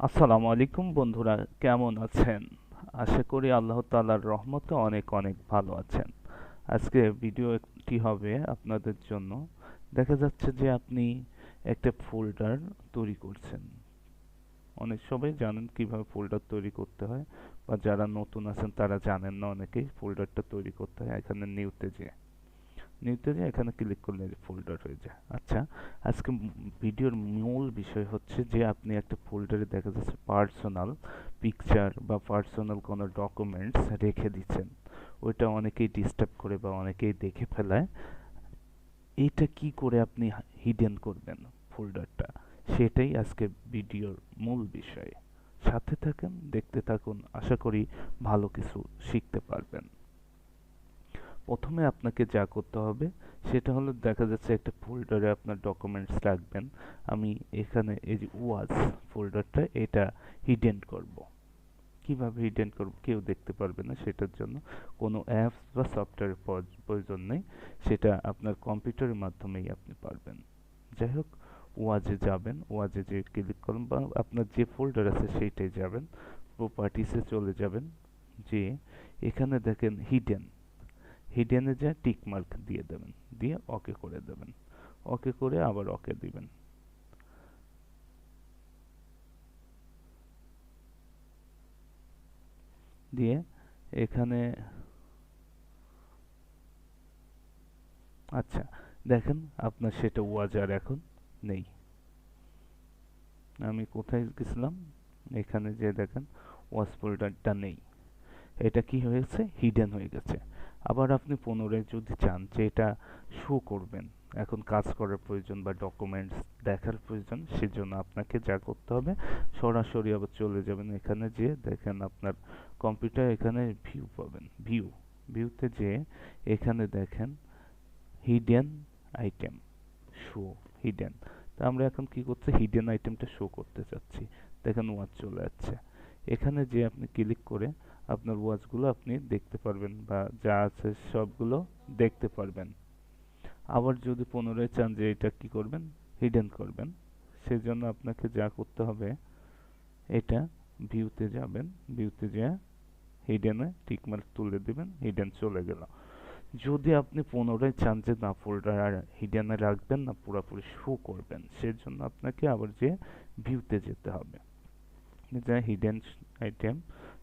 আসসালামু আলাইকুম বন্ধুরা, কেমন আছেন? আশা করি আল্লাহ তাআলার রহমতে অনেক অনেক ভালো আছেন। আজকে ভিডিওটি হবে আপনাদের জন্য। দেখা যাচ্ছে যে আপনি একটা ফোল্ডার তৈরি করছেন। অনেক সবাই জানেন কিভাবে ফোল্ডার তৈরি করতে হয়, বা যারা নতুন আছেন তারা জানেন না অনেকেই ফোল্ডারটা তৈরি করতে হয়। এখানে নিউতে যে এখানে ক্লিক করলে ফোল্ডার হয়ে যায়। আচ্ছা, আজকে ভিডিওর মূল বিষয় হচ্ছে যে আপনি একটা ফোল্ডারে দেখা যাচ্ছে পার্সোনাল পিকচার বা পার্সোনাল কোনো ডকুমেন্টস রেখে দিচ্ছেন। ওইটা অনেকেই ডিস্টার্ব করে বা অনেকেই দেখে ফেলায়। এইটা কি করে আপনি হিডেন করবেন ফোল্ডারটা, সেটাই আজকে ভিডিওর মূল বিষয়। সাথে থাকুন, দেখতে থাকুন, আশা করি ভালো কিছু শিখতে পারবেন। প্রথমে আপনাকে যা করতে হবে সেটা হলো, দেখা যাচ্ছে একটা ফোল্ডারে আপনার ডকুমেন্টস রাখবেন। আমি এখানে এই যে ওয়াজ ফোল্ডারটা, এটা হিডেন করব। কিভাবে হিডেন করব কেউ দেখতে পারবে না, সেটার জন্য কোনো অ্যাপস বা সফটওয়্যারের প্রয়োজন নেই। সেটা আপনার কম্পিউটারের মাধ্যমেই আপনি পারবেন। যাই হোক, ওয়াজে যাবেন, ওয়াজে যে ক্লিক করুন বা আপনার যে ফোল্ডার আছে সেইটাই যাবেন, প্রপার্টিসে চলে যাবেন। যে এখানে দেখেন হিডেন, হিডেনে যা টিক মার্ক দিয়ে দেবেন, দিয়ে ওকে করে দেবেন। ওকে করে আবার ওকে দিবেন। দিয়ে এখানে আচ্ছা, দেখেন আপনার সেটা ওয়াজার এখন নেই। আমি কোথায় গেছিলাম, এখানে যে দেখেন ওয়াজ ফোল্ডারটা নেই। এটা কি হয়েছে, হিডেন হয়ে গেছে। আবার আপনি পুনরায় যদি চান যে এটা শো করবেন, এখন কাজ করার প্রয়োজন বা ডকুমেন্টস দেখার প্রয়োজন, সেজন্য আপনাকে যা করতে হবে, সরাসরি আবার চলে যাবেন এখানে, যে দেখেন আপনার কম্পিউটার এখানে ভিউ পাবেন, ভিউতে যে এখানে দেখেন হিডেন আইটেম, শো হিডেন। তা আমরা এখন কি করছি, হিডেন আইটেমটা শো করতে চাচ্ছি। দেখেন ওয়াচ চলে যাচ্ছে। এখানে যে আপনি ক্লিক করে আপনার ওয়াচগুলো আপনি দেখতে পারবেন, বা যা আছে সবগুলো দেখতে পারবেন। আবার যদি পুনরায় চান যে এটা কি করবেন, হিডেন করবেন, সেজন্য আপনাকে যা করতে হবে, এটা ভিউতে যাবেন, ভিউতে যা হিডেনে টিকমার্ক তুলে দিবেন, হিডেন চলে গেল। যদি আপনি পুনরায় চান যে না, ফোল্ডার আর হিডেনে রাখবেন না, পুরোপুরি শো করবেন, সেজন্য আপনাকে আবার যে ভিউতে যেতে হবে, যা হিডেন আইটেম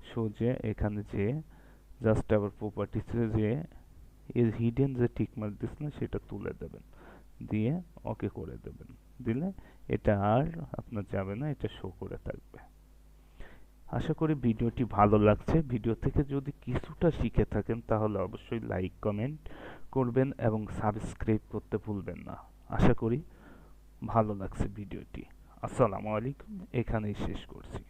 শো, যে এখানে যে জাস্ট আবার প্রপার্টিসে যে এই হিডেন যে টিকমার্ক দিচ্ছেন সেটা তুলে দেবেন, দিয়ে ওকে করে দেবেন। দিলে এটা আর আপনার যাবে না, এটা শো করে থাকবে। আশা করি ভিডিওটি ভালো লাগছে। ভিডিও থেকে যদি কিছুটা শিখে থাকেন তাহলে অবশ্যই লাইক কমেন্ট করবেন এবং সাবস্ক্রাইব করতে ভুলবেন না। আশা করি ভালো লাগছে ভিডিওটি। আসসালামু আলাইকুম, এখানেই শেষ করছি।